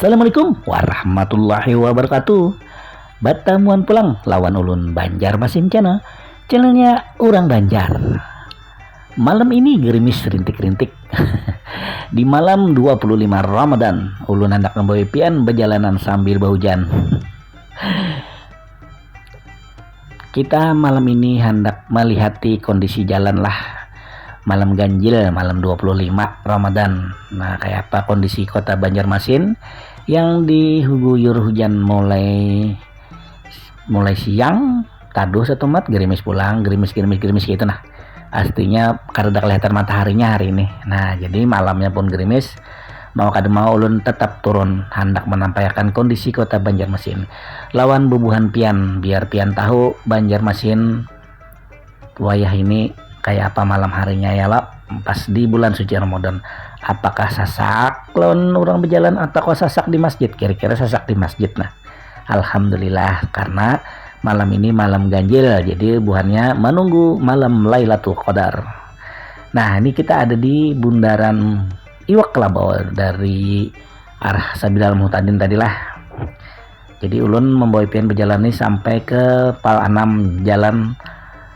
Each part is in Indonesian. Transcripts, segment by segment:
Assalamualaikum warahmatullahi wabarakatuh. Batamuan pulang lawan ulun Banjarmasin channelnya orang Banjar. Malam ini gerimis rintik-rintik. Di malam 25 Ramadan ulun hendak membawa pian berjalanan sambil berhujan. Kita malam ini hendak melihati kondisi jalan lah. Malam ganjil, malam 25 Ramadan. Nah, kayak apa kondisi kota Banjarmasin yang diguyur hujan mulai siang, taduh setumat gerimis pulang, gerimis gitu nah. Artinya kada kelihatan mataharinya hari ini. Nah, jadi malamnya pun gerimis. Mau kada mau ulun tetap turun hendak menampilkan kondisi kota Banjarmasin. Lawan bubuhan pian biar pian tahu Banjarmasin wayah ini kayak apa malam harinya ya lah, pas di bulan suci Ramadan. Apakah sasak lawan orang berjalan atau sasak di masjid? Kira-kira sasak di masjid. Nah, alhamdulillah karena malam ini malam ganjil, jadi buhannya menunggu malam Lailatul Qadar. Nah, ini kita ada di bundaran Iwak Kelabau dari arah Sabilal Muhtadin tadilah. Jadi ulun membawa pian berjalan ini sampai ke Pal 6 jalan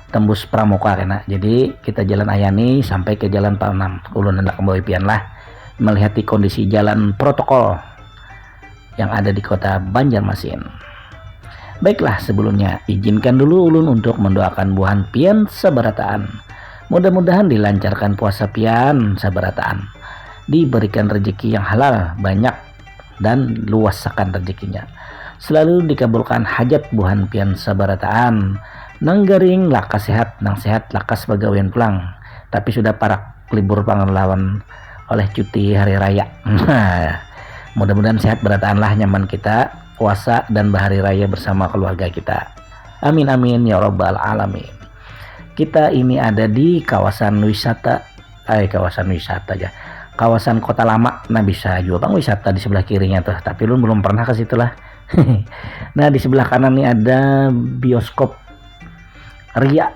tembus Pramuka kena. Jadi kita jalan ayani sampai ke jalan Pal 6. Ulun hendak membawa pian lah melihat kondisi jalan protokol yang ada di kota Banjarmasin. Baiklah, sebelumnya izinkan dulu ulun untuk mendoakan buhan pian sabarataan. Mudah-mudahan dilancarkan puasa pian sabarataan, diberikan rezeki yang halal banyak dan luasakan rezekinya. Selalu dikabulkan hajat buhan pian sabarataan. Nang garing lakas sehat, nang sehat lakas pagawean pulang. Tapi sudah parak libur panglawan oleh cuti hari raya. Mudah-mudahan sehat berataanlah nyaman kita puasa dan berhari raya bersama keluarga kita. Amin amin ya rabbal alamin. Kita ini ada di kawasan wisata, kawasan Kota Lama. Nah, bisa juga bang wisata di sebelah kirinya tuh. Tapi lu belum pernah ke situ lah. Nah, di sebelah kanan nih ada bioskop Ria.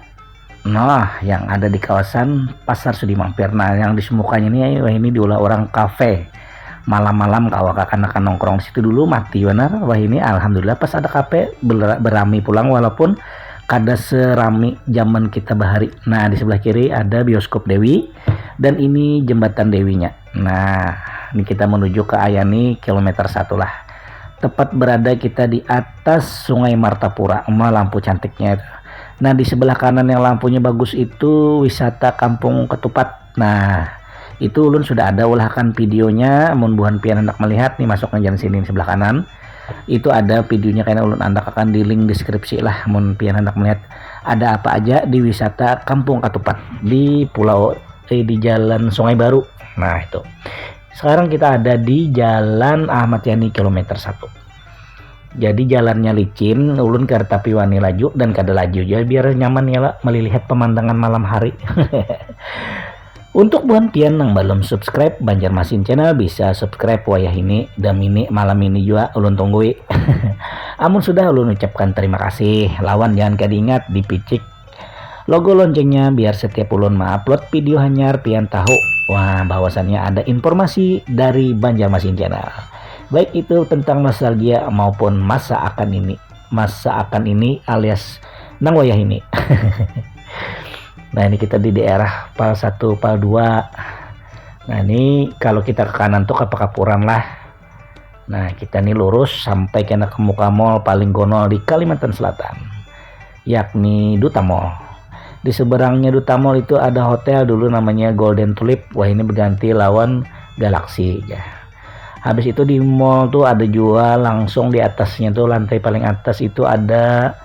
Nah, yang ada di kawasan Pasar Sudi Mampir. Nah, yang disemukanya ini, wah ini diolah orang kafe. Malam-malam kawak akan nongkrong di situ dulu mati benar. Wah ini alhamdulillah pas ada kafe berami pulang walaupun kada serami zaman kita bahari. Nah, di sebelah kiri ada bioskop Dewi dan ini jembatan Dewinya. Nah, ini kita menuju ke Ayani kilometer 1 lah. Tepat berada kita di atas Sungai Martapura. Lampu cantiknya itu. Nah, di sebelah kanan yang lampunya bagus itu wisata Kampung Ketupat. Nah, itu ulun sudah ada ulahkan videonya. Mun buhan pian hendak melihat nih masuk ke jalan sini sebelah kanan. Itu ada videonya karena ulun andak akan di link deskripsi lah. Mun pian hendak melihat ada apa aja di wisata Kampung Ketupat di di Jalan Sungai Baru. Nah, itu. Sekarang kita ada di Jalan Ahmad Yani kilometer 1. Jadi jalannya licin, ulun ke tapi wani laju dan kada laju jadi biar nyaman ya lah melihat pemandangan malam hari. Untuk buhan pian yang belum subscribe Banjarmasin channel bisa subscribe wayah ini dan ini malam ini juga ulun tunggui. Amun sudah ulun ucapkan terima kasih. Lawan jangan kada ingat dipicik logo loncengnya biar setiap ulun upload video hanyar pian tahu wah bahwasannya ada informasi dari Banjarmasin channel. Baik itu tentang nostalgia maupun masa akan ini alias nang wayah ini. Nah, ini kita di daerah Pal 1, Pal 2. Nah, ini kalau kita ke kanan tuh ke Pekapuran lah. Nah, kita nih lurus sampai kena ke muka mall paling gonol di Kalimantan Selatan, yakni Duta Mall. Di seberangnya Duta Mall itu ada hotel dulu namanya Golden Tulip. Wah, ini berganti lawan Galaxy ya. Habis itu di mall tuh ada jual langsung di atasnya tuh lantai paling atas itu ada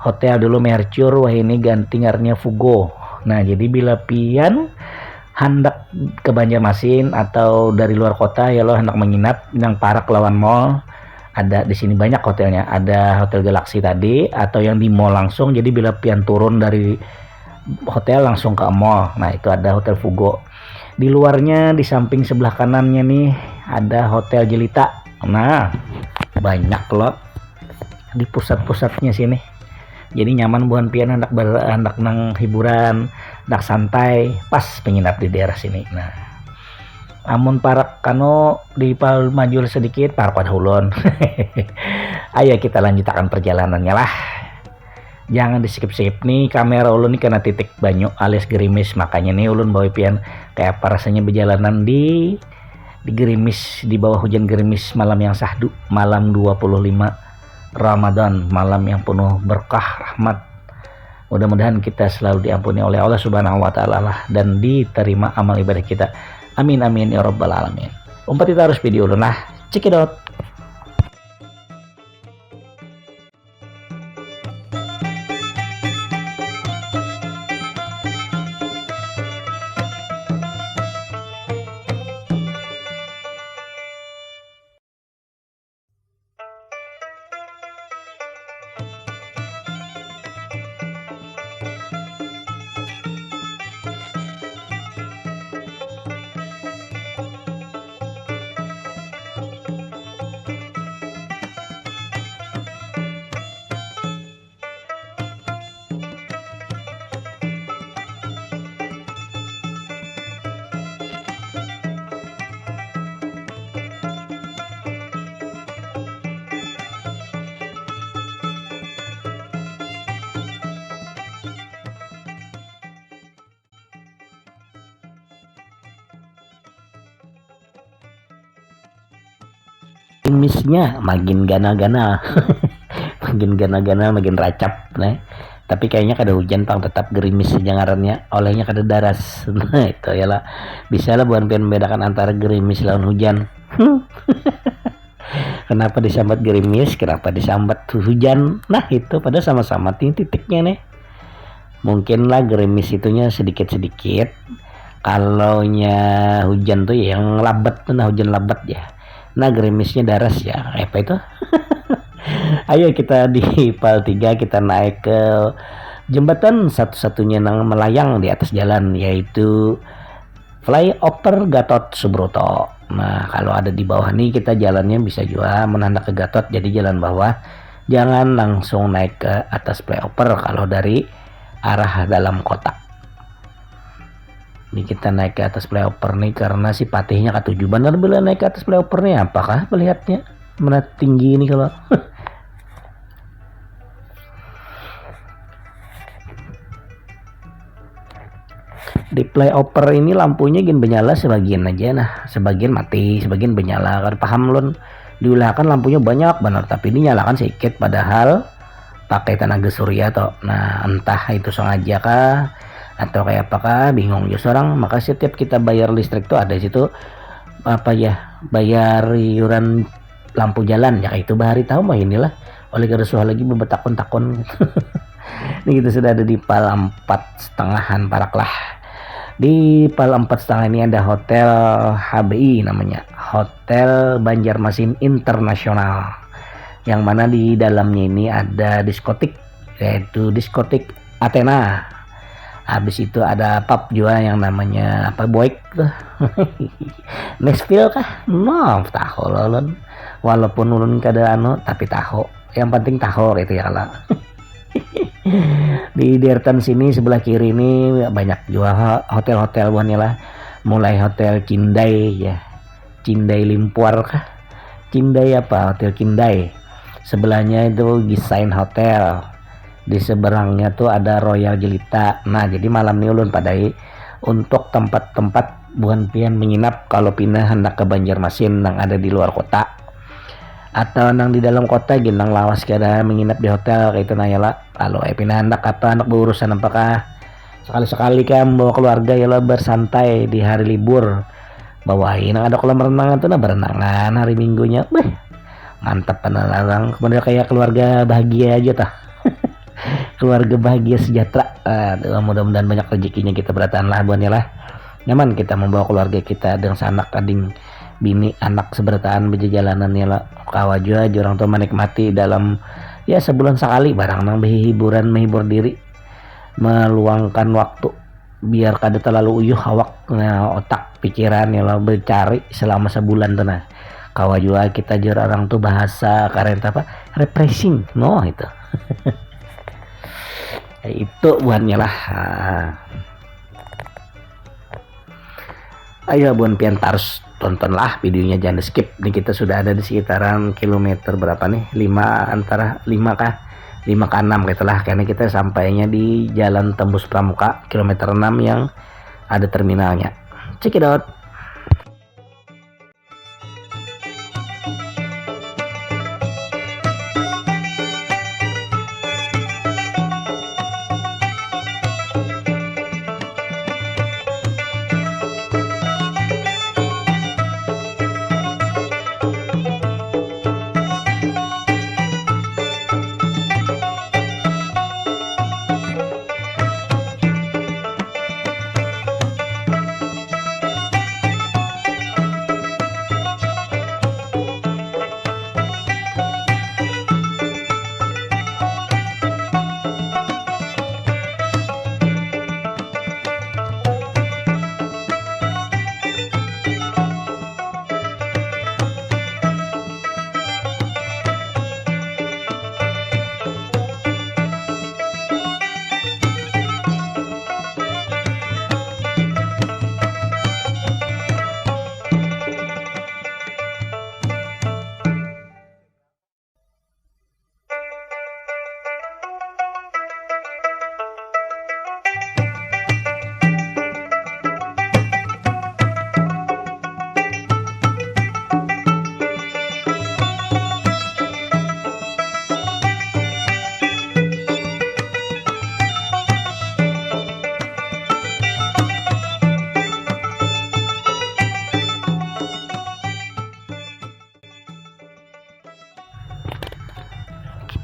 hotel dulu Mercure. Wah ini ganti ngarnya Fugo. Nah, jadi bila pian hendak ke Banjarmasin atau dari luar kota ya lo hendak menginap yang Parak lawan mall, ada di sini banyak hotelnya. Ada Hotel Galaxy tadi atau yang di mall langsung, jadi bila pian turun dari hotel langsung ke mall. Nah itu ada Hotel Fugo. Di luarnya di samping sebelah kanannya nih ada Hotel Jelita. Nah banyak loh di pusat-pusatnya sini, jadi nyaman buat pian hendak nang hiburan, hendak santai, pas penginap di daerah sini. Nah amun Parak kano di maju sedikit Parak Wadahulun. Ayo kita lanjutkan perjalanannya lah, jangan di skip nih kamera ulun nih kena titik banyu alias gerimis, makanya nih ulun bawa pian kayak apa rasanya berjalanan di gerimis, di bawah hujan gerimis malam yang sahdu, malam 25 Ramadan, malam yang penuh berkah rahmat. Mudah-mudahan kita selalu diampuni oleh Allah Subhanahu wa taala lah, dan diterima amal ibadah kita. Amin amin ya rabbal alamin. Umpat kita harus video dulu nah, cekidot. Gerimisnya makin gana-gana. Makin gana-gana makin racap nah. Tapi kayaknya kada hujan pang tetap gerimis jangarannya, olehnya kada daras. Nah itu ya lah, bisa lah buat membedakan antara gerimis lawan hujan. Kenapa disambat gerimis, kenapa disambat hujan? Nah itu pada sama-sama titiknya nih. Mungkin lah gerimis itunya sedikit-sedikit, kalau hujan tuh yang labat tuh, nah hujan labat ya. Nah gerimisnya daras ya, apa itu? Ayo kita di Pal 3 kita naik ke jembatan satu-satunya yang melayang di atas jalan, yaitu Flyover Gatot Subroto. Nah kalau ada di bawah nih kita jalannya bisa juga menandak ke Gatot, jadi jalan bawah, jangan langsung naik ke atas flyover kalau dari arah dalam kota. Ini kita naik ke atas flyover nih karena si patihnya ketujuh. Bener bila naik ke atas flyover nih, apakah melihatnya mana tinggi ini kalau di flyover ini lampunya gin menyala sebagian aja, nah sebagian mati, sebagian menyala. Kan paham lun, diulahkan lampunya banyak benar, tapi ini nyalakan sedikit padahal pakai tenaga surya toh. Nah entah itu sengaja kah atau kayak apakah, bingung juga orang. Maka setiap kita bayar listrik tuh ada situ apa ya, bayar iuran lampu jalan ya, itu bahari tahu mah inilah oleh keresuhan lagi bebetakon-takon. Ini kita sudah ada di Pal 4,5 Parak lah. Di Pal 4,5 ini ada Hotel HBI namanya, Hotel Banjarmasin Internasional, yang mana di dalamnya ini ada diskotik, yaitu diskotik Athena. Habis itu ada pub juga yang namanya apa, Boik tuh. Nashville kah? No, tahu lolon. Walaupun ulun kada tapi tahu. Yang penting tahu itu ya lah. Di deretan sini sebelah kiri ini banyak juga hotel-hotel buahnya lah. Mulai Hotel Cindai ya, Cindai Limpuar kah? Cindai apa? Hotel Cindai. Sebelahnya itu Gisain Hotel. Di seberangnya tuh ada Royal Jelita. Nah jadi malam ini ulun padai untuk tempat-tempat buan pian menginap kalau pindah hendak ke Banjarmasin yang ada di luar kota atau nang di dalam kota ginang lawas kada menginap di hotel kayak itu nanya lah. Kalau pindah hendak apa anak berurusan apakah sekali-sekali kan bawa keluarga ya lah bersantai di hari libur, bawain ada kolam renang tuh, nah berenangan hari minggunya mantap penalarang, kemudian kayak keluarga bahagia aja tah. Keluarga bahagia sejahtera. Mudah-mudahan banyak rezekinya kita beratan lah buannya lah. nyaman kita membawa keluarga kita dengan sanak kading bini anak sebertaan berjalanan ya lah kawajua orang tua menikmati dalam ya sebulan sekali barang nang hiburan menghibur diri meluangkan waktu biar kada terlalu uyuh awak otak pikiran ya lah bercari selama sebulan tuh nah kawajua kita jur orang tuh bahasa karen apa refreshing no itu itu buannya lah. Ayo bun pian harus tontonlah videonya, jangan di skip. Nih kita sudah ada di sekitaran kilometer berapa nih, 5 antara 5 kah 5 ke 6 gitulah, karena kita sampainya di Jalan Tembus Pramuka kilometer 6 yang ada terminalnya. Check it out.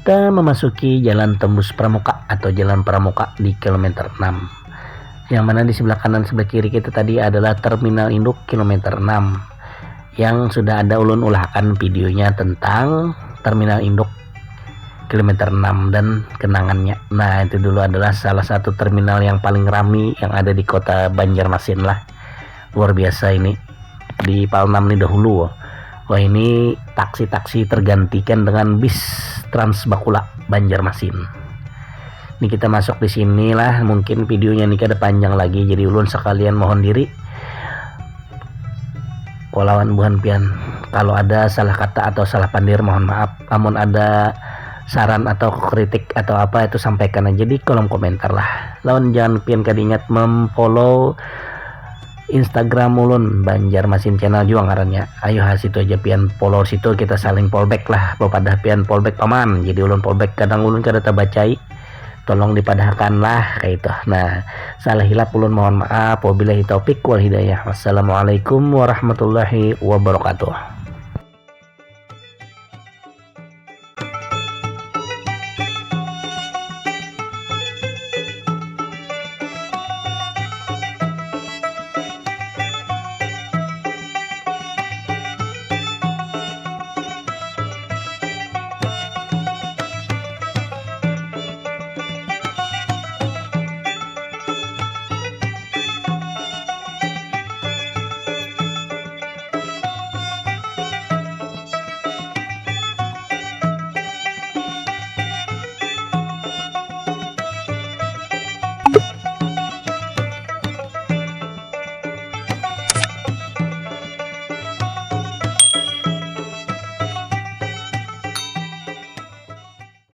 Kita memasuki Jalan Tembus Pramuka atau Jalan Pramuka di kilometer 6. Yang mana di sebelah kanan sebelah kiri kita tadi adalah Terminal Induk kilometer 6. Yang sudah ada ulun ulahkan videonya tentang Terminal Induk kilometer 6 dan kenangannya. Nah, itu dulu adalah salah satu terminal yang paling ramai yang ada di kota Banjarmasin lah. Luar biasa ini. Di Palnam ini dahulu. Wah, ini taksi-taksi tergantikan dengan bis Transbakula Banjarmasin. Ini kita masuk di sini lah, mungkin videonya ini kada panjang lagi, jadi ulun sekalian mohon diri. Kolawan buhan pian, kalau ada salah kata atau salah pandir mohon maaf. Namun ada saran atau kritik atau apa itu sampaikan aja di kolom komentar lah. Lawan jangan pian kada ingat memfollow Instagram ulun Banjarmasin channel juga ngarannya. Ayo situ aja pian follow situ, kita saling fallback lah. Pada pian fallback paman. Jadi ulun fallback kadang ulun kada tabacai. Tolong dipadahkan lah kayak itu. Nah, salah hilap ulun mohon maaf. Wabillahi taufik wal hidayah. Wassalamualaikum warahmatullahi wabarakatuh.